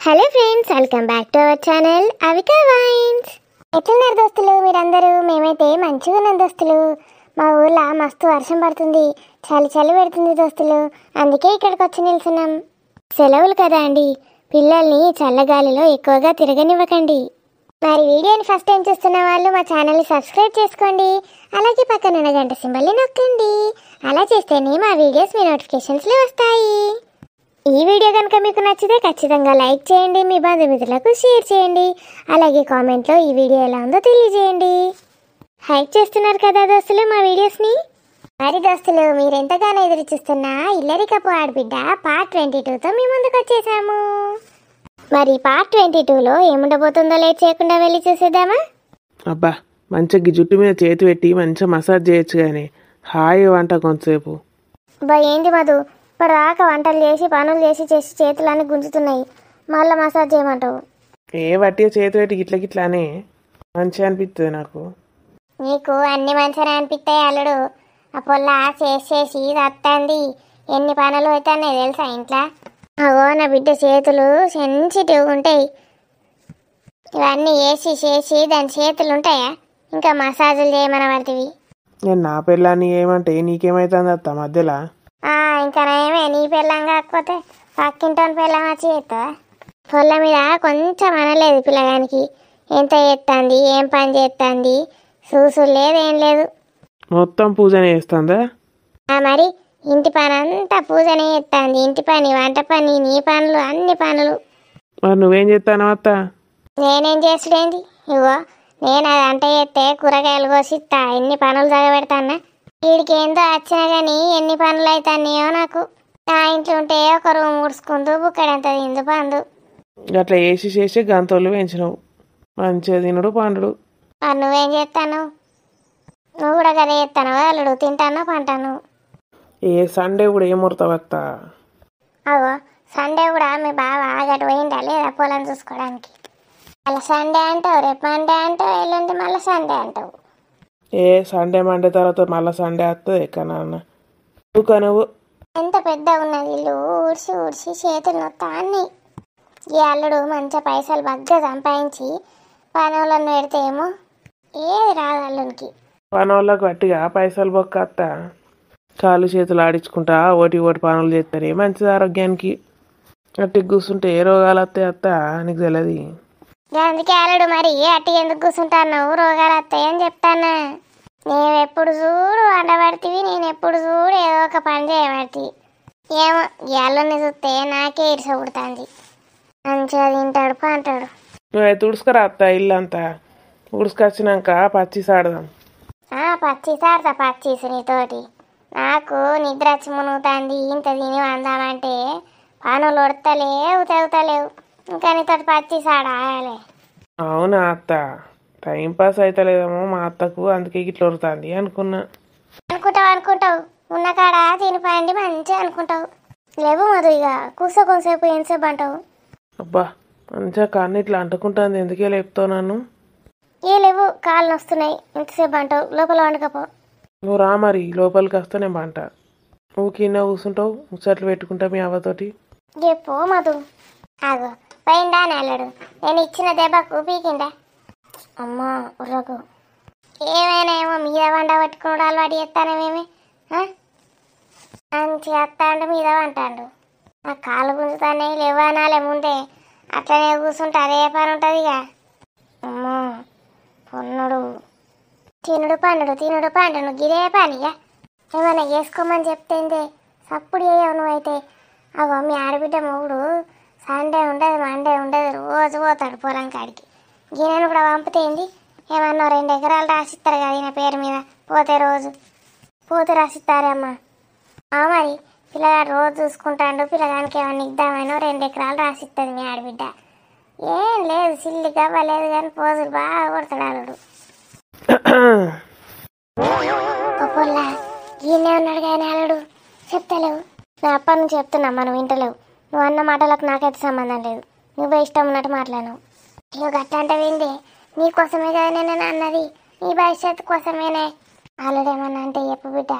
Hello friends, welcome back to our channel Avika wines. ఎట్లున్నారు దోస్తులు మీరందరూ? మేమైతే మంచిగా ఉన్నాం దోస్తులు. మా ఊర్లో మస్తు వర్షం పడుతుంది, చలి చలి పెడుతుంది దోస్తులు. అందుకే ఇక్కడికి వచ్చి నిల్చున్నాం. సెలవులు కదా అండి, పిల్లల్ని చల్లగాలిలో ఎక్కువగా తిరగనివ్వకండి. మరి వీడియోని ఫస్ట్ టైం చూస్తున్న వాళ్ళు మా ఛానల్ని సబ్స్క్రైబ్ చేసుకోండి. అలాగే పక్కన ఉన్న గంట సింబల్ని నొక్కండి. అలా చేస్తేనే మా వీడియోస్ మీ నోటిఫికేషన్స్లో వస్తాయి. ఈ వీడియో కనుక మీకు నచ్చితే ఖచ్చితంగా లైక్ చేయండి, మీ బంధుమిత్రులకు షేర్ చేయండి. అలాగే కామెంట్లో ఈ వీడియో ఎలా ఉందో తెలియజేయండి. హైక్ చేస్తున్నారు కదా దోస్తులు మా వీడియోస్ని. మరి దోస్తులు, మీరు ఎంతగానో ఎదురు చూస్తున్న ఇల్లరికపు ఆడబిడ్డ పార్ట్ 22తో మీ ముందుకు వచ్చేసాము. మరి పార్ట్ 22లో ఏముండబోతుందో లేట్ చేయకుండా వెళ్ళి చూసేద్దామా? అబ్బా, మంచిగా జుట్టు మీద చేతి పెట్టి మంచిగా మసాజ్ చేయొచ్చు కానీ హాయి వంట కొంతసేపు. అబ్బా ఏంటి మధు, ఇప్పటిదాకా వంటలు చేసి పనులు చేసి చేతులన్నీ గుంజుతున్నాయి, మళ్ళీ మసాజ్ చేయమంటావు? ఏ వట్టిగా చేతి పెట్టి గిట్ల గిట్లానే మంచిగా అనిపిస్తుంది నాకు. నీకు అన్ని మంచిగా అనిపిస్తాయి అల్లుడు. ఆ పొల్ల చేసి తత్తంది, ఎన్ని పనులు అవుతాయి తెలుసా ఇంట్లో. అగో నా బిడ్డ చేతులు సెన్సిటివ్గా ఉంటాయి, ఇవన్నీ చేసి దాని చేతులు ఉంటాయా ఇంకా మసాజులు చేయమని పడుతుంది. నేను నా పిల్లని ఏమంటే నీకేమైతుంది అత్త మధ్యలో? ఇంకా నయమే, నీ పెళ్ళం కాకపోతే పక్కింటోని పెళ్ళం వచ్చి చేస్తుందా? పొల్ల మీద కొంచెం అనలేదు పిల్లగానికి, ఎంత చేస్తుంది, ఏం పని చేస్తుంది, చూసులు లేదు ఏం లేదు. మొత్తం పూజనే చేస్తుందా? మరి ఇంటి పని అంతా పూజనే చేస్తుంది. ఇంటి పని, వంట పని, నీ పనులు, అన్ని పనులు. మరి నువ్వేం చేస్తాను అత్త? నేనేం చేసుడేంది, ఇగో నేను అది అంట చేస్తే కూరగాయలు కోసిస్తా, ఎన్ని పనులు జగబెడతానా. వీడికి ఏందో వచ్చినా కానీ ఎన్ని పనులు అవుతాయో నాకు. నా ఇంట్లో ఉంటే ఒక రూమ్ ఊడ్చుకుంటూ బుక్కడంత తిందు పండు. అట్లా చేసి గంతలు పెంచినావు, మంచిగా తినడు పండుడు. మరి నువ్వేం చేస్తాను? నువ్వు కూడా కదా చేస్తాను అల్లుడు, తింటాను పంటాను. ఏ సండే కూడా ఏం ముడతావు అత్త? అగో సండే కూడా మీ బావ ఆగట్టు పోయిందా లేదా పొలం చూసుకోవడానికి? మళ్ళీ సండే అంటావు, రేపు మండే అంటావు, ఎల్లుండి మళ్ళీ సండే అంటావు. ఏ సండే మండే తర్వాత మళ్ళీ సండే వస్తుంది ఎక్క నాన్న నువ్వు. ఎంత పెద్ద ఉన్నది ఇల్లు, ఊడ్చి చేతులు నొత్తాన్ని. ఈ అల్లుడు మంచిగా పైసలు బగ్గా సంపాదించి పనులను పెడితే ఏమో ఏది రాదు అల్లునికి. పనులకు గట్టిగా పైసలు బొక్క అత్త, కాళ్ళు చేతులు ఆడించుకుంటా ఓటి పనులు చేస్తారు, మంచిది ఆరోగ్యానికి. అట్టి కూర్చుంటే ఏ రోగాలు వస్తాయి అత్త నీకు తెలియదు. అందుకే అల్లుడు మరి అట్టి ఎందుకు కూర్చుంటాను, రోగాలు వస్తాయని చెప్తానా. నేను ఎప్పుడు చూడు వండబడితివి, నేను ఎప్పుడు చూడు ఏదో ఒక పని చేయబడితి. ఏమో ఈ అల్లుని చూస్తే నాకే ఇరిస పుడుతుంది. మంచిగా తింటాడు పంటాడు. నువ్వు తుడుచుకురా అత్త, ఇల్లు అంతా ఉడుచుకొచ్చినాక పచ్చిసి ఆడదాం. పచ్చిసి ఆడతా, పచ్చిసి నీతోటి. నాకు నిద్ర వచ్చి మునుగుతుంది, ఇంత తిని వందామంటే పనులు ఉడతలేవు తెగుతలేవు. ఇంకా నీతోటి పచ్చిసి ఆడాలి. అవునా అత్త, టైంపాస్ అవుతలేదేమో మా అత్తకు, అందుకే ఇట్లా ఉడుతుంది అనుకున్నా. అనుకుంటావు ఉన్న కాడ తినిపోయండి మంచిగా అనుకుంటావు. లేవు మధు, ఇక కూర్చో కొంతసేపు, ఎంతసేపు అంటావు? అబ్బా మంచిగా కాన్ని ఇట్లా అంటుకుంటుంది, ఎందుకే లేపుతావు నన్ను? ఏ లేవు, కాళ్ళు వస్తున్నాయి, ఎంతసేపు అంటావు? లోపల వండుకపో. నువ్వు రా మరి, లోపలికి వస్తే నేను పంట. నువ్వు కింద కూర్చుంటావు, ముచ్చట్లు పెట్టుకుంటా మీ అవ్వతోటి. పో మధు. ఆగో పోయిందా నెలడు, నేను ఇచ్చిన దెబ్బకు పీకిండా? అమ్మా ఉర్రకు, ఏమైనా ఏమో మీద వంట పట్టుకున్నాడు, అలవాటు చేస్తానేమేమి. మంచిగా వస్తాడు మీద వంటాడు, నా కాళ్ళు గుంజుతానే లేవనాలే ముందే. అట్లనే కూర్చుంటే అదే పని ఉంటుంది ఇక. అమ్మో పొన్నుడు, తినుడు పండుడు గిదే పని. ఇక ఏమైనా చేసుకోమని చెప్తేందే సప్పుడు చేయవు నువ్వైతే. అగో మీ ఆడబిడ్డ మొగుడు సండే ఉండదు మండే ఉండదు, రోజు పోతాడు పొలం కాడికి. గిన్నెను కూడా పంపుతేంది, ఏమన్నా 2 ఎకరాలు రాసిస్తారు కదా ఈయన పేరు మీద, పోతే రాసిస్తారమ్మా. మరి పిల్లగాడు రోజు చూసుకుంటాడు, పిల్లగానికి ఏమన్నా ఇద్దామనో 2 ఎకరాలు రాసిస్తుంది మీ ఆడబిడ్డ. ఏం లేదు, సిల్లి గవ్వలేదు కానీ పోజులు బాగా కొడతాడు అల్లుడు. పొల్ల గిన్నె ఉన్నాడు కానీ అల్లుడు చెప్తలేవు. నేను అప్పటి నుంచి చెప్తున్నా, మనం వింటలేవు. నువ్వు అన్న మాటలకు నాకైతే సంబంధం లేదు, నువ్వే ఇష్టం ఉన్నట్టు మాట్లాడినావు. నువ్వు గట్ట అంటే వింది నీకోసమే కదా నేను అన్నది, నీ భవిష్యత్తు కోసమేనే. ఆల్రెడీ ఏమన్నా అంటే చెప్పు బిడ్డ,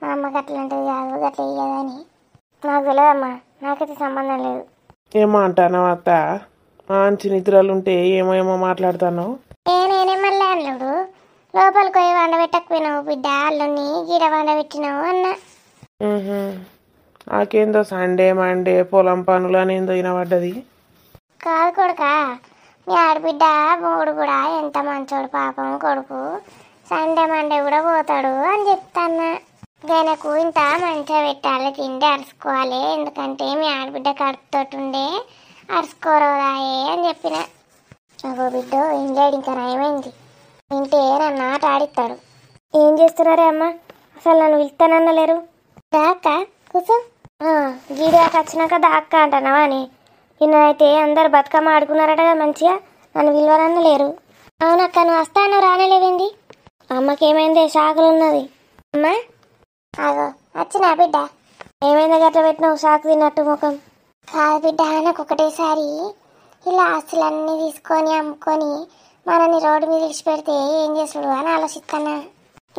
మా అమ్మకి అట్లా అంటది కాదు, గట్ల ఇయ్యదని. నాకు తెలియదమ్మా, నాకైతే సంబంధం లేదు. ఏమో అంటానావు అత్త? మంచి నిద్రలు ఉంటే ఏమో ఏమో మాట్లాడుతాను. నేనేం మళ్ళీ అల్లుడు లోపలికి పోయి వండబెట్టకపోయినావు బిడ్డ, అల్లుని గీడ వండబెట్టినావు అన్న. నాకేందో సండే మండే పొలం పనులు అని ఏందో వినబడ్డది. కాదు కొడుక, మీ ఆడబిడ్డ మూడు కూడా ఎంత మంచోడు పాపం కొడుకు, సండే మండే కూడా పోతాడు అని చెప్తాన్నా. ఆయనకు ఇంత మంచిగా పెట్టాలి, తిండి అరుచుకోవాలి, ఎందుకంటే మీ ఆడబిడ్డ కడుపుతోటి ఉండే అరుచుకోరాయే అని చెప్పిన. అగో బిడ్డ ఏం లేడు, ఇంకా నయమైంది. వింటే నన్ను ఆట ఆడిస్తాడు. ఏం చేస్తున్నారే అమ్మ, అసలు నన్ను పిలుస్తానన్నలేరు. దాక్క కూర్చో. గీడాక వచ్చినాక దాక్క అంటున్నావా అని. నిన్నైతే అందరు బతుకమ్మ ఆడుకున్నారట కదా మంచిగా, నన్ను విలువరన్న లేరు. అవునక్క, నువ్వు వస్తాను రానలేవింది. అమ్మకేమైంది, షాకులు ఉన్నది. అమ్మా అగో వచ్చినా బిడ్డ. ఏమైందో గట్ల పెట్టినావు షాకు తిన్నట్టు ముఖం? కాదు బిడ్డ, నాకు ఒకటేసారి ఇలా ఆస్తులన్నీ తీసుకొని అమ్ముకొని మనని రోడ్డు మీద విడిచిపెడితే ఏం చేసుడు అని ఆలోచిస్తానా.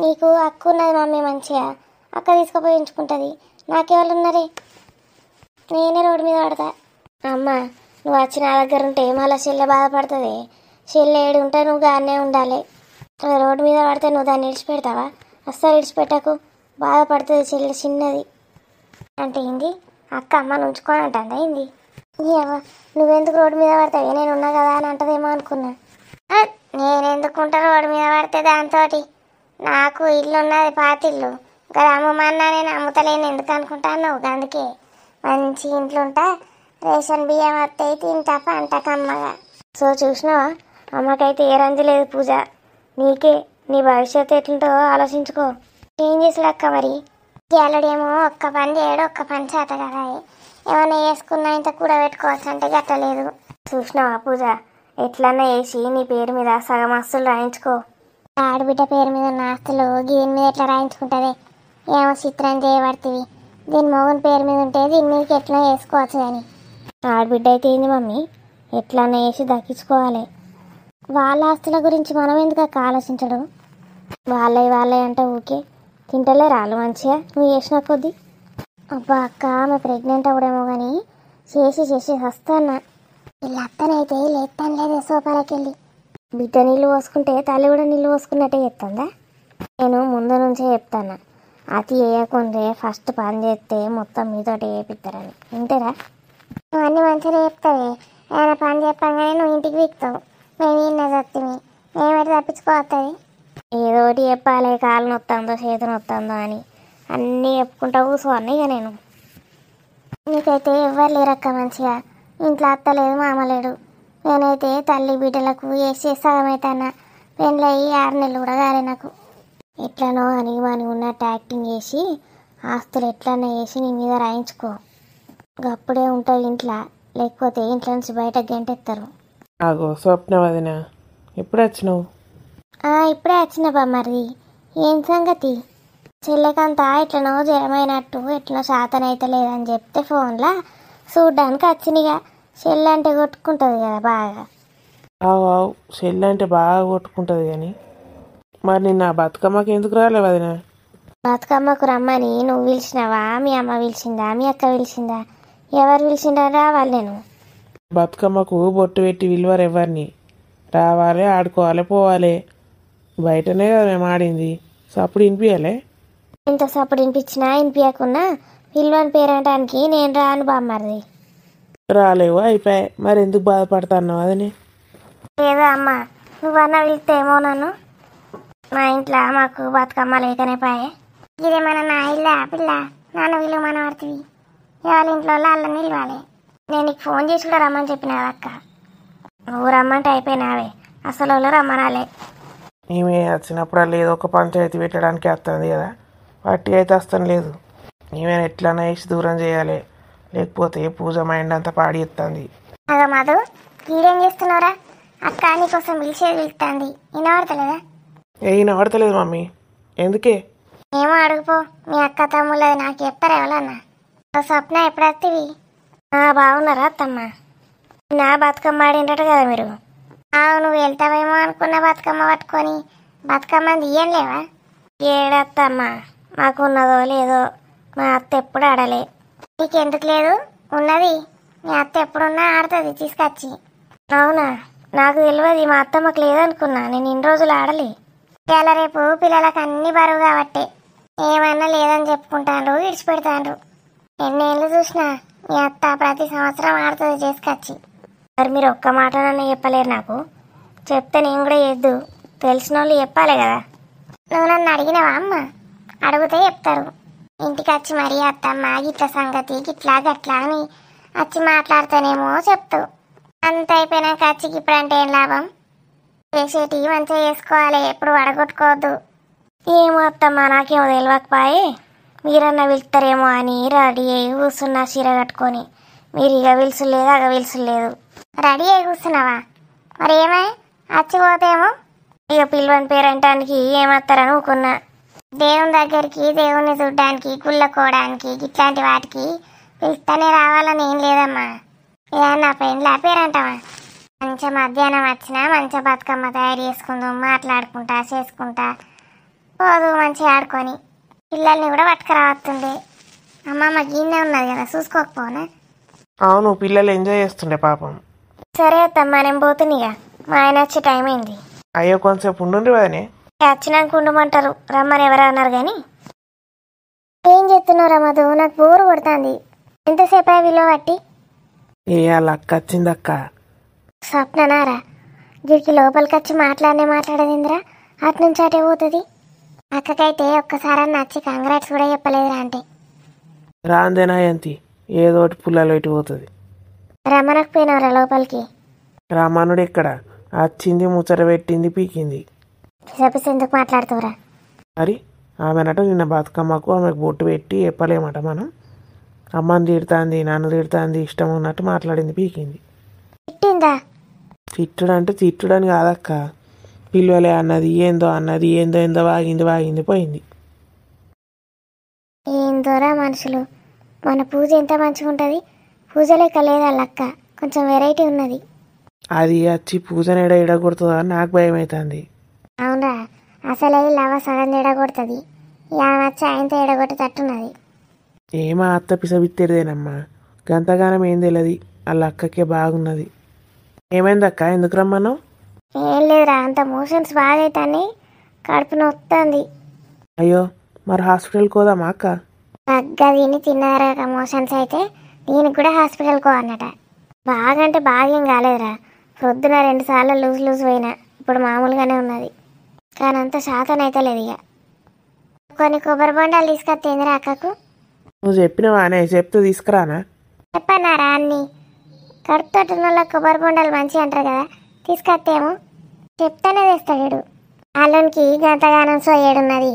నీకు అక్క ఉన్నది మమ్మీ, మంచిగా అక్క తీసుకుపోయి ఉంచుకుంటుంది. నాకెవరు ఉన్నారే, నేనే రోడ్డు మీద పడతా. అమ్మ నువ్వు వచ్చి నా దగ్గర ఉంటే మళ్ళీ చెల్లె బాధపడుతుంది. చెల్లె ఏడు ఉంటే నువ్వు గానే ఉండాలి. రోడ్డు మీద పడితే నువ్వు దాన్ని విడిచిపెడతావా? అస్సలు విడిచిపెట్టకు, బాధపడుతుంది చెల్లె చిన్నది. అంటే ఏంది అక్క అమ్మను ఉంచుకొని అంటుందా ఏంది? నువ్వెందుకు రోడ్డు మీద పడతావే, నేను ఉన్నా కదా అని అంటదేమో అనుకున్నా. నేనెందుకుంటా రోడ్డు మీద పడితే దాంతో? నాకు ఇల్లు ఉన్నది, పాతిల్లు. ఇంకా అమ్మమన్నా నేను అమ్ముతలేను ఎందుకు అనుకుంటాను. అందుకే మంచి ఇంట్లో ఉంటా, రేషన్ బియ్యం వస్తాయి, తింటా పంట కమ్మగా. సో చూసినావా, అమ్మకైతే ఏ రంజు లేదు పూజ. నీకే నీ భవిష్యత్తు ఎట్లుంటో ఆలోచించుకో. ఏం చేసాడు అక్క మరి? అల్లుడేమో ఒక్క పని చేయడు, ఒక్క పని చేత కదా. ఏమన్నా వేసుకున్నా ఇంత కూడా పెట్టుకోవచ్చు అంటే గట్టలేదు. చూసినావా పూజ, ఎట్లన్నా వేసి నీ పేరు మీద సగం ఆస్తులు రాయించుకో. ఆడబిడ్డ పేరు మీద ఉన్న ఆస్తులు దీని మీద ఎట్లా రాయించుకుంటుంది? ఏమో చిత్రం చేయబడుతుంది. దీని మొగన్ పేరు మీద ఉంటే దీని మీదకి ఎట్లా వేసుకోవచ్చు. కానీ ఆడబిడ్డ అయితే ఏంది మమ్మీ, ఎట్లన్నా వేసి దక్కించుకోవాలి. వాళ్ళ ఆస్తుల గురించి మనం ఎందుకు అక్క ఆలోచించడం? వాళ్ళే అంటే ఊకే తింటలే రాళ్ళు మంచిగా నువ్వు చేసిన కొద్దీ. అబ్బా అక్క, ఆమె ప్రెగ్నెంట్ అవ్వడేమో కానీ చేసి వస్తానా. వీళ్ళ అత్తనైతే లేస్తాను లేదు సోఫాలకి వెళ్ళి. బిడ్డ నీళ్ళు పోసుకుంటే తల్లి కూడా నీళ్ళు పోసుకున్నట్టే చెప్తుందా? నేను ముందు నుంచే చెప్తాను, అతి వేయకుండే ఫస్ట్ పని చేస్తే మొత్తం మీతోటి వేపిస్తారని. వింటారా? నువ్వు అన్ని మంచిగా చెప్తావే, ఏమైనా పని చెప్పంగానే నువ్వు ఇంటికి వీక్తావు. మేము ఇన్న చత్తిమి, మేమెట్టి తప్పించుకోవస్తుంది. ఏదో ఒకటి చెప్పాలి, కాలు నొత్తందో చేతి నొత్తందో అని అన్నీ చెప్పుకుంటా కూర్చోవాలి. ఇక నేను నీకైతే ఎవ్వరు లేరక్క మంచిగా, ఇంట్లో అత్త లేదు మామ లేడు. నేనైతే తల్లి బిడ్డలకు వేసి సగమవుతానా. పెళ్ళయి 6 నెలలు కూడా కాలే నాకు. ఎట్లనో అని ఉన్నట్టు యాక్టింగ్ చేసి ఆస్తులు ఎట్లన్నా వేసి నీ మీద రాయించుకో. అప్పుడే ఉంటావు ఇంట్లో, లేకపోతే ఇంట్లో నుంచి బయటకు గంటెత్తారు. ఆగో స్వప్న వదిన, ఎప్పుడు వచ్చినావు? ఇప్పుడే వచ్చిన బామ్మది. ఏం సంగతి? చెల్లెకంతా ఎట్లనో జ్వరమైనట్టు, ఎట్లనో శాతం అయితే లేదని చెప్తే ఫోన్లో చూడ్డానికి వచ్చినగా. చెల్లె అంటే కొట్టుకుంటుంది కదా బాగా. ఆవు చెల్లి అంటే బాగా కొట్టుకుంటుంది. కానీ మరి నిన్న బతుకమ్మకి ఎందుకు రాలే వదిన? బతుకమ్మకు రమ్మని నువ్వు పిలిచినావా, మీ అమ్మ పిలిచిందా, మీ అక్క పిలిచిందా? ఎవరు పిలిచిందా రావాలి నేను? బతుకమ్మకు బొట్టు పెట్టి విలువరు ఎవరిని? రావాలి, ఆడుకోవాలి, పోవాలి. బయటనే కదా మేము ఆడింది, సప్పుడు వినిపించాలి. ఇంత సప్పుడు వినిపించినా వినిపించకున్నా పిల్లని పేరంటానికి నేను రాను బామ్మది. రాలేవు, అయిపోయాయి. మరి ఎందుకు బాధపడతాన్నావు అదని? ఏదో అమ్మ నువ్వన్నా పిలిస్తేమో నన్ను. మా ఇంట్లో మాకు బతుకమ్మ లేకనే పాయే. ఇదేమన్నా నా ఇల్లా పిల్ల, నాన్న వీళ్ళు మన పడుతుంది. వాళ్ళ ఇంట్లో వాళ్ళని నిలవాలి. నేను నీకు ఫోన్ చేసి కూడా రమ్మని చెప్పినా అక్క. నువ్వు రమ్మంటే అయిపోయినావే, అసలు వాళ్ళు రమ్మనాలే. మేమే వచ్చినప్పుడల్లా ఏదో ఒక పంచాయతీ పెట్టడానికి వస్తుంది కదా, వాటి అయితే వస్తాను లేదు. మేమైనా ఎట్లన్నా వేసి దూరం చేయాలి, లేకపోతే పూజ మైండ్ అంతా పాడి ఎత్తుంది. అదో మధు, ఈడేం చేస్తున్నారా? అక్క నీకోసం పిలిచేది పిలుస్తుంది, వినబడతలేదా? వినబడతలేదు మమ్మీ, ఎందుకే? ఏమో అడుగుపో, మీ అక్క తమ్ముళ్ళది నాకు చెప్తారా ఎవరన్నా? స్వప్న ఎప్పుడు వస్తేవి? బాగున్నారా అత్తమ్మ? నా బతుకమ్మ ఆడింటట కదా మీరు. నువ్వు వెళ్తావేమో అనుకున్న బతుకమ్మ పట్టుకొని. బతుకమ్మ తీయం లేవా? ఏడత్తమ్మ, మాకున్నదో లేదో, మా అత్త ఎప్పుడు ఆడలే. నీకెందుకు లేదు? ఉన్నది, మీ అత్త ఎప్పుడున్నా ఆడుతుంది తీసుకొచ్చి. అవునా, నాకు తెలియదు. మా అత్తమ్మకు లేదనుకున్నా. నేను ఇన్ని రోజులు ఆడలే. ఇవాళ రేపు పిల్లలకు అన్ని బరువు కాబట్టే ఏమన్నా లేదని చెప్పుకుంటాండ్రు, ఇడిచిపెడతాండ్రు. ఎన్నేళ్ళు చూసినా మీ అత్త ప్రతి సంవత్సరం ఆడుతుంది చేసుకొచ్చి. మరి మీరు ఒక్క మాటనన్నా చెప్పలేరు నాకు. చెప్తే నేను కూడా చేద్దు. తెలిసిన వాళ్ళు చెప్పాలి కదా. నువ్వు నన్ను అడిగినవా అమ్మ? అడిగితే చెప్తారు. ఇంటికి వచ్చి మరీ అత్తమ్మ గిట్ల సంగతి గిట్లా గట్లా అని వచ్చి మాట్లాడితేనేమో చెప్తావు. అంత అయిపోయినాక వచ్చి ఇప్పుడంటే ఏం లాభం? చేసేటి మంచిగా చేసుకోవాలి, ఎప్పుడు వడగొట్టుకోవద్దు. ఏమో అత్తమ్మ, నాకేమో తెలియకపోయే. మీరన్నా పిలుస్తారేమో అని రెడీ అయ్యి కూర్చున్నా చీర కట్టుకొని. మీరు ఇక పిలుచులేదు అగ పిలుచులేదు. రెడీ అయ్యి కూర్చున్నావా? మరి ఏమై వచ్చిపోతేమో ఇక పిలువని పేరంటానికి ఏమత్తారని ఊకున్నా. దేవుని దగ్గరికి, దేవుణ్ణి చూడ్డానికి, గుళ్ళకోవడానికి ఇట్లాంటి వాటికి పిలుస్తానే రావాలని ఏం లేదమ్మా. ఏదన్నా పెళ్ళి పేరంటావా? మంచిగా మధ్యాహ్నం వచ్చినా మంచిగా బతుకమ్మ తయారు చేసుకుందాం, మాట్లాడుకుంటా చేసుకుంటా పోదు మంచిగా ఆడుకొని. పిల్లల్ని కూడా పట్టుకురావస్తుండే. అమ్మమ్మ గీనే ఉన్నది కదా, చూసుకోకపోనా? అవును, పిల్లలు ఎంజాయ్ చేస్తుండే పాపం. సరే అత్తమ్మా, నేను పోతున్నా. మా ఆయన వచ్చే టైం అయింది. అయ్యో కొంచెంసేపు ఉండుండి వదనే. వచ్చినాక ఉండమంటారు, రమ్మని ఎవరు అన్నారు కానీ. ఏం చెప్తున్నావు రమదు? నాకు బోరు కొడుతుంది. ఎంతసేపు విలువ బట్టి ఏ వాళ్ళ అక్క వచ్చిందక్క. స్వప్ననారా? వీడికి లోపలికి వచ్చి మాట్లాడేదిందిరా. అటు నుంచి అటే పోతుంది. అక్కకైతే ఒక్కసారన్నా వచ్చి కంగ్రాట్స్ కూడా చెప్పలేదురా. అంటే రాందేనా ఏంటి ఏదో ఒకటి పుల్లలు పెట్టి పోతుంది. రమ్మనకు పోయినవరా లోపలికి? రామానుడు ఎక్కడ వచ్చింది, ముచ్చట పెట్టింది, పీకింది. చెప్పేసి ఎందుకు మాట్లాడుతావురా? మరి ఆమెనట నిన్న బతుకమ్మకు ఆమెకు బొట్టు పెట్టి చెప్పలేమట మనం. అమ్మని తిడుతుంది, నన్ను తిడుతుంది, ఇష్టం ఉన్నట్టు మాట్లాడింది, పీకింది. తిట్టిందా? తిట్టుడంటే తిట్టుడని కాదక్క, పిల్లలే అన్నది, ఏందో అన్నది, ఏందో వాగింది పోయింది. ఏందోరా మనుషులు. మన పూజ ఎంత మంచిగా ఉంటుంది. పూజ లెక్క లేదా లక్క, కొంచెం వెరైటీ ఉన్నది. అది వచ్చి పూజను ఎడగొడుతుందా అని నాకు భయం అవుతుంది. అవునరా, అసలే లవ సగం ఎడగొడుతుంది. ఆమె వచ్చి ఆయనతో ఎడగొట్టేటట్టున్నది. ఏమా అత్త పిసబిత్తేదేనమ్మా, గంతగానం ఏం తెలియదు. వాళ్ళ అక్కకే బాగున్నది. ఏమైందక్క, ఎందుకు రమ్మన్నావు? ఏం లేదురా, అంత మోషన్స్ బాగా అవుతాయి, కడుపు నొస్తుంది. అయ్యో, మరి హాస్పిటల్కి పోదామా అక్క? తగ్గ తిని తిన్నారా మోషన్స్ అయితే దీనికి కూడా హాస్పిటల్కి పోవన్నట. బాగా అంటే బాగా ఏం కాలేదురా. పొద్దున 2 సార్లు లూజ్ పోయినా, ఇప్పుడు మామూలుగానే ఉన్నది. కానీ అంత శాతం అయితే లేదు. ఇక కొన్ని కొబ్బరి బొండాలు తీసుకొస్తేందిరా అక్కకు? నువ్వు చెప్పినవానే, చెప్తే తీసుకురానా? చెప్పన్నారా అన్నీ? కడుపుతోటి కొబ్బరి బొండాలు మంచిగా అంటారు కదా, తీసుకొస్తేమో చెప్తానే తెస్తాడు. అల్లునికి గంతగానం సోయేడున్నది.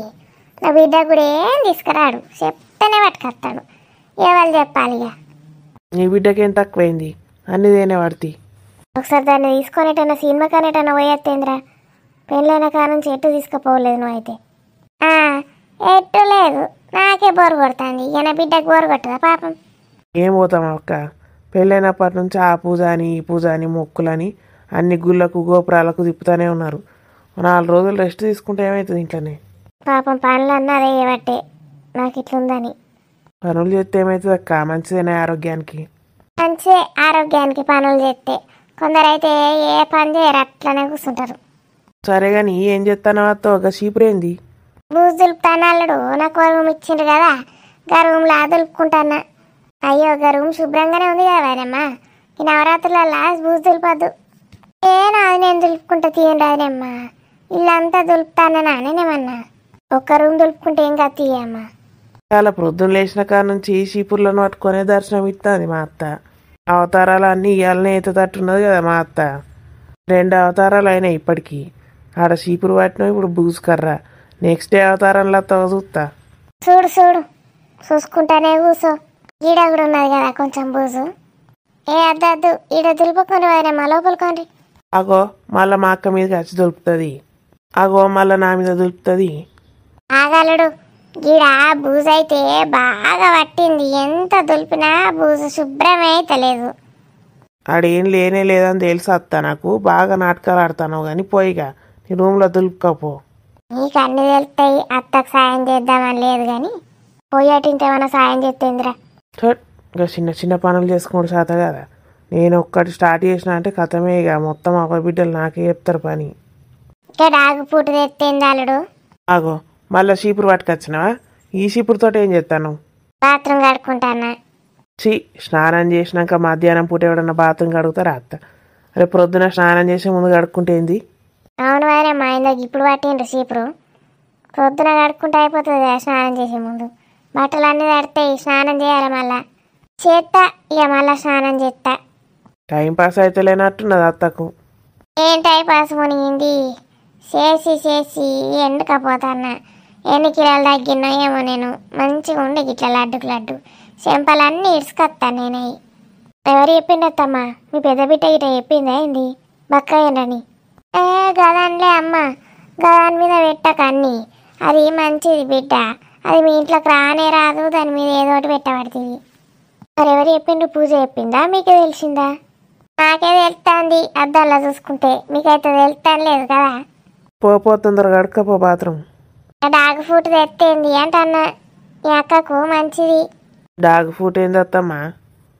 నా బిడ్డ కూడా ఏం తీసుకురాడు, చెప్తానే పట్టుకొస్తాడు. ఎవరు చెప్పాలి ఇక? నీ బిడ్డకేం తక్కువైంది, అన్ని తేనే పడుతుంది. ఒకసారి దాన్ని తీసుకొనేటన్నా సినిమా కానేటన్నా పోయేత్తేంద్రా. పెళ్ళైన కానుంచి ఎట్టు తీసుకుపోలేదు నువ్వు అయితే. ఎట్టు లేదు, నాకే బోరు కొడుతుంది. ఇక నా బిడ్డకు బోరు కొట్టదా పాపం? ఏం పోతాం అక్క, పెళ్ళైనప్పటి నుంచి ఆ పూజ అని ఈ పూజ అని మొక్కులని అన్ని గుళ్ళకు గోపురాలకు తిప్పుతూనే ఉన్నారు. 4 రోజులు రెస్ట్ తీసుకుంటే ఏమవుతుంది ఇంట్లోనే? పాపం పనులు అన్నదే ఏవట్టే నాకు ఇట్లుందని. పనులు చేస్తే ఏమవుతుంది అక్క, మంచిదేనా ఆరోగ్యానికి? మంచిదే ఆరోగ్యానికి పనులు చేస్తే. కొందరైతే ఏ పని చేయరు, అట్లనే కూర్చుంటారు. సరే కానీ ఏం చేస్తానో అత్త, ఒక చీపురేంది? బూజు దులుపుతాను అల్లుడు, నాకు రూమ్ ఇచ్చిండ్రు కదా, గా రూమ్లా దులుపుకుంటానా. అయ్యో, గా రూమ్ శుభ్రంగానే ఉంది కదా వాయనమ్మా. ఈ నవరాత్రులలో బూజు దులపద్దు. నాది నేను దులుపుకుంటా తీయండి రాయనమ్మా. ఇల్లంతా దులుపుతానన్నా నేనేమన్నా? ఒక్క రూమ్ దులుపుకుంటే ఏం కాదు తీయమ్మా. చాలా ప్రొద్దున లేచిన కాడ నుంచి చీపుర్లను పట్టుకునే దర్శనం ఇస్తుంది మా అత్త. అవతారాలు అన్నీ ఇవాళనే ఎత్తుతట్టున్నది కదా మా అత్త. 2 అవతారాలు అయినాయి ఇప్పటికీ. ఆడ చీపురు పట్టినా, ఇప్పుడు బూజు కర్ర. నెక్స్ట్ డే అవతారంలో చూస్తా. చూడు చూసుకుంటానే కూసో. ఈడ కూడా ఉన్నది కదా కొంచెం బూజు. అద్దద్దు, ఈడ దులుపుకొని పోయినమ్మా, లోపలికోండి. అగో మళ్ళా మా అక్క మీదకి వచ్చి దొరుకుతుంది. అగో మళ్ళా నా మీద దొరుకుతుంది. ఆగలుడు, గీడ బూజు అయితే బాగా పట్టింది. ఎంత దులిపినా బూజు శుభ్రమే అయితలేదు. ఆడేం లేనే లేదని తెలిసి అత్త, నాకు బాగా నాటకాలు ఆడతాను కానీ పోయిగా నీ రూమ్లో దులుపుకపో. నీకు అన్ని తెలుస్తాయి, అత్తకు సాయం చేద్దామని లేదు కానీ పోయేటింతేమన్నా సాయం చేస్తేందిరా. ఇంకా చిన్న చిన్న పనులు చేసుకోవడం శాత కదా. నేను ఒక్కటి స్టార్ట్ చేసిన అంటే కథమే, ఇక మొత్తం ఒక బిడ్డలు నాకే చెప్తారు పని. ఇంకా డాగు పూట తెత్తేంది అల్లుడు. ఆగో మళ్ళీ చీపురు పట్టుకొచ్చినావా? ఈ చీపురుతో ఏం చేస్తాను? బాత్రూమ్ కడుక్కుంటానా. స్నానం చేసినాక మధ్యాహ్నం పూట ఎవడన్నా బాత్రూమ్ కడుగుతారా అత్త? రేపు ప్రొద్దున స్నానం చేసే ముందు కడుక్కుంటే ఏంది? అవును వారే మా ఇందాక ఇప్పుడు పట్టిండ్రు చీపురు. ప్రొద్దున కడుక్కుంటే అయిపోతుంది స్నానం చేసే ముందు. బట్టలు అన్నీ తడతాయి, స్నానం చేయాలి మళ్ళా. చేస్తా ఇక మళ్ళా స్నానం చేస్తా. టైం పాస్ అయితే లేనట్టున్నది అత్తకు. ఏం టైం పాస్ మునిగింది, చేసి చేసి ఎండకపోతాన్నా. ఎన్ని కిలోలు తగ్గినా ఏమో నేను. మంచిగా ఉండే గిట్ల లడ్డుకు లడ్డు. చెంపలన్నీ ఇడుచుకొస్తాను నేనవి. ఎవరు చెప్పిండత్తమ్మా? మీ పెద్ద బిడ్డ గిట్ట చెప్పిందా ఏంది బక్కయ్యండి? గదాన్లే అమ్మ, గదాని మీద పెట్టక అన్నీ. అది మంచిది బిడ్డ, అది మీ ఇంట్లోకి రానే రాదు, దాని మీద ఏదో ఒకటి పెట్టబడుతుంది. మరి ఎవరు చెప్పిండ్రు? పూజ చెప్పిందా? మీకే తెలిసిందా? నాకే తెలుస్తుంది అద్దాల్లో చూసుకుంటే, మీకైతే తెలుస్తాను లేదు కదా. పో తొందరగా కడుక్కపో బాత్రూమ్. డాగ్ ఫుడ్ తెత్తేంది అంటన్నా, మీ అక్కకు మంచిది. డాగ్ ఫుడ్ ఏంది అత్తమ్మా?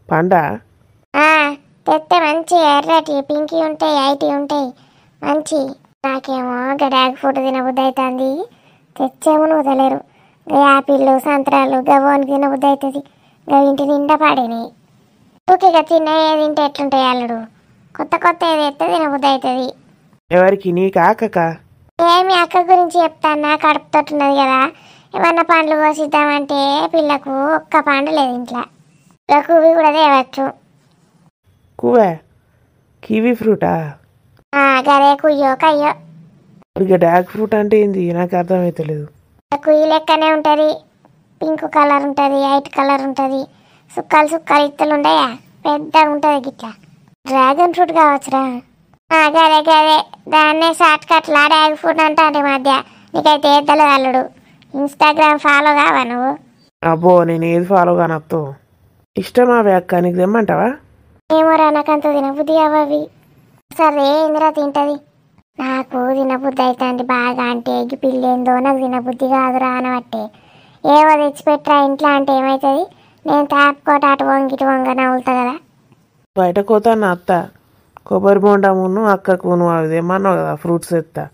పండా? తెస్తే మంచి ఎర్రటి పింకి ఉంటాయి, ఐటీ ఉంటాయి మంచి. నాకేమో డాగ్ ఫుడ్ తినబుద్ధి అవుతుంది. తెచ్చేమో వదలేరు. యాపిళ్ళు సంత్రాలు గవ్వని తినబుద్ధి అవుతుంది. ఇంటి నిండా పాడినాయి. ఊకిగా తిన్నాయి తింటే ఎట్లుంటాయి అల్లుడు? కొత్త కొత్త ఏది ఎత్తే తినబుద్ధి అవుతుంది. ఎవరికి? నీకు ఆకక? ఏమి అక్క గురించి చెప్తానా, కడుపుతోటున్నది కదా. ఏమన్నా పండ్లు కోసిద్దామంటే పిల్లకు ఒక్క పండు లేదు ఇంట్లో. కువి కూడా తేవచ్చు. కువే? కివీ ఫ్రూటా? గదే కుయ్యో కయ్యో. ఇక డాగ్ ఫ్రూట్ అంటే ఏంది నాకు అర్థమైతలేదు. కుయ్యి లెక్కనే ఉంటుంది. పింక్ కలర్ ఉంటుంది, వైట్ కలర్ ఉంటుంది. సుక్కలు సుక్కలు ఇత్తలు ఉండయా, పెద్దగా ఉంటుంది గిట్లా. డ్రాగన్ ఫ్రూట్ కావచ్చురా. గదే గదే, దాన్నే షార్ట్ కట్లా డ్రాగన్ ఫ్రూట్ అంటాను ఈ మధ్య. నీకైతే ఏద్దలేదు అల్లుడు. ఇన్స్టాగ్రామ్ ఫాలో కావా నువ్వు? అబ్బో నేను ఏది ఫాలో కానత్తో. ఇష్టమా అవి అక్క? నీకు తెమ్మంటావా? ఏమోరా, నాకంత తినబుద్ధి అవి. సరే ఏందిరా తింటది. నాకు తినబుద్ధి అవుతుంది బాగా. అంటే ఎగ్గి పిల్లేందో నాకు తినబుద్ధి కాదురా అనబట్టే. ఏవో తెచ్చిపెట్టరా ఇంట్లో అంటే ఏమవుతుంది? నేను తాపుకోట అటు వంగిటు వంగ నవ్వులుతా కదా. బయట కోతాను అత్త. కొబ్బరి బొండమును అక్కకు నువ్వు అవి తెమ్మన్నావు కదా ఫ్రూట్స్ ఎత్తా.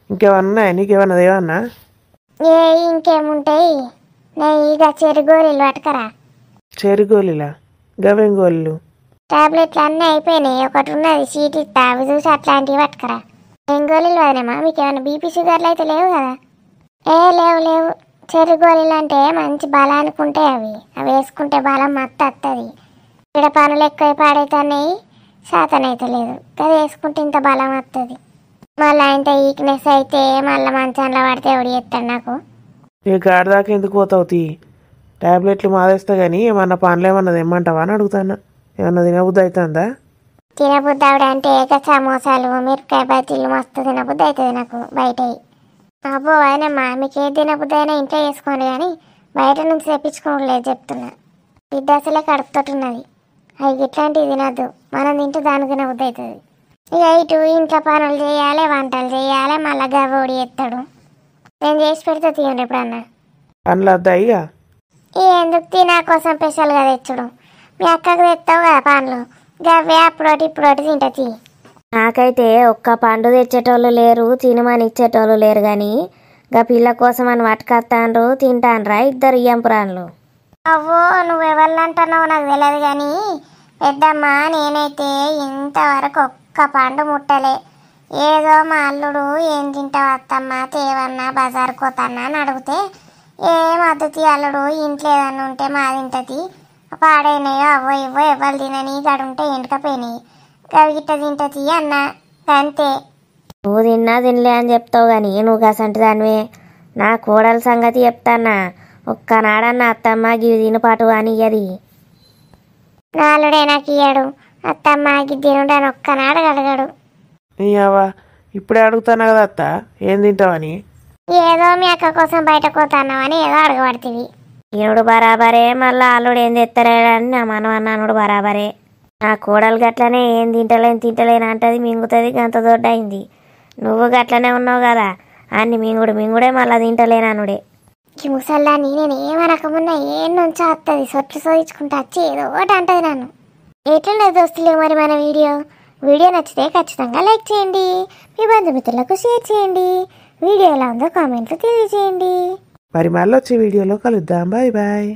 ఇంకేమన్నా నీకేమన్నా దేవన్నా? ఇంకేముంటాయి? నేను ఇక చెరుగోలీలు పట్టుకరా. చెరుగోలీలా? గవేం గోళీలు? టాబ్లెట్లు అన్నీ అయిపోయినాయి. ఒకటి ఉన్నది సీట్ ఇస్తా, అవి చూసి అట్లాంటివి పట్టుకరా. ఏం గోళీలు వదిలేమా? మీకు ఏమైనా బీపీ షుగర్లు అయితే లేవు కదా? లేవు లేవు. చెరుగోళీలు అంటే మంచి బలానికి ఉంటాయి అవి. అవి వేసుకుంటే బలం మత్తు వస్తుంది. ఇక్కడ పనులు ఎక్కువ పాడైతున్నాయి, శాతం అయితే లేదు. అది వేసుకుంటే ఇంత బలం వస్తుంది. మళ్ళీ ఇంత వీక్నెస్ అయితే మళ్ళీ మంచంలో పడితే ఎవడు చేస్తాడు నాకు? ఇక గాడి దాకా ఎందుకు పోతావు? తీ టాబ్లెట్లు మాదేస్తా కానీ ఏమన్నా పనులు ఏమన్నా తెమ్మంటావా అని అడుగుతాను. ఏమన్నా తినబుద్ధి అవుతుందా? తినబుద్ధి ఆవిడంటే సమోసాలు మిరపకాయ బజ్జీలు మస్తు తినబుద్ధి అవుతుంది నాకు బయట. అబ్బో అయినమ్మా, మీకు ఏ తినబుద్ధి అయినా ఇంట్లో చేసుకోండి కానీ బయట నుంచి తెప్పించుకోలేదు చెప్తున్నా. బిడ్డ అసలే కడుపుతోటున్నది. అవి ఇట్లాంటివి తినద్దు. మనం తింటే దానికి తినబుద్ధి అవుతుంది. ఇక ఇటు ఇంట్లో పనులు చేయాలి, వంటలు చేయాలి, మళ్ళీ గవ్వోడి ఎత్తాడు. నేను చేసి పెడితే తీయండి ఎప్పుడన్నా. పనులు వద్దా ఇక? ఎందుకు తీ, నా కోసం స్పెషల్గా తెచ్చుడు. మీ అక్కకు తెస్తావు కదా పండ్లు, గవ్వే అప్పుడోటి ఇప్పుడోటి తింటది. నాకైతే ఒక్క పండు తెచ్చేటోళ్ళు లేరు, తినమని ఇచ్చేటోళ్ళు లేరు. కానీ గా పిల్ల కోసం అని పట్టుకొస్తాండ్రు, తింటాన్రా ఇద్దరు ఇయ్యంపురాన్లు. అవ్వో నువ్వెవరిని అంటున్నావు నాకు తెలియదు కానీ పెద్దమ్మ, నేనైతే ఇంతవరకు ఒక్క పండు ముట్టలే. ఏదో మా అల్లుడు ఏం తింటావు అత్తమ్మ తేవన్నా బజార్ కోతన్నా అని అడిగితే ఏం అద్దుతి అల్లుడు, ఇంట్లో ఏదన్నా ఉంటే మా తింటది, పాడైనాయో అవ్వో ఇవ్వో ఎవరు తినని గడుంటే ఎండకపోయినాయి, గవి గిట్ట తింటది అన్న. అంతే. నువ్వు తిన్నా తినలే అని చెప్తావు కానీ నువ్వు గసంటి దానివే. నా కోడల సంగతి చెప్తానా, ఒక్కనాడన్న అత్తమ్మ గివి తినపాటు అని ఇయ్యది. నాలుడే నాకు ఇయ్యాడు, అత్తమ్మ గిద్దినుండని ఒక్కనాడు అడగాడు. నీవా ఇప్పుడే అడుగుతాను కదా అత్త ఏం తింటావని. ఏదో మీ అక్క కోసం బయట పోతున్నావని ఏదో అడగబడుతుంది. ఈనుడు బరాబరే, మళ్ళా అల్లుడు ఏం తెత్తలేడని నా మనవన్నానుడు బరాబరే. నా కోడలు గట్లనే ఏం తింటలేను అంటది, మింగుతుంది, గంత దొడ్డయింది. నువ్వు గట్లనే ఉన్నావు కదా, అన్ని మింగుడే మళ్ళా తింటలేననుడే. ఈ ముసల్దాన్ని నేను ఏమనకమున్నా ఏం నుంచో వస్తుంది సొట్లు సోదించుకుంటా వచ్చి ఏదో ఒకటి అంటది నన్ను. ఎట్లున్నది దోస్తులు మరి మన వీడియో నచ్చితే ఖచ్చితంగా లైక్ చేయండి, మీ బంధుమిత్రులకు షేర్ చేయండి, వీడియో ఎలా ఉందో కామెంట్లో తెలియజేయండి. మరి మళ్ళీ వచ్చే వీడియోలో కలుద్దాం. Bye bye.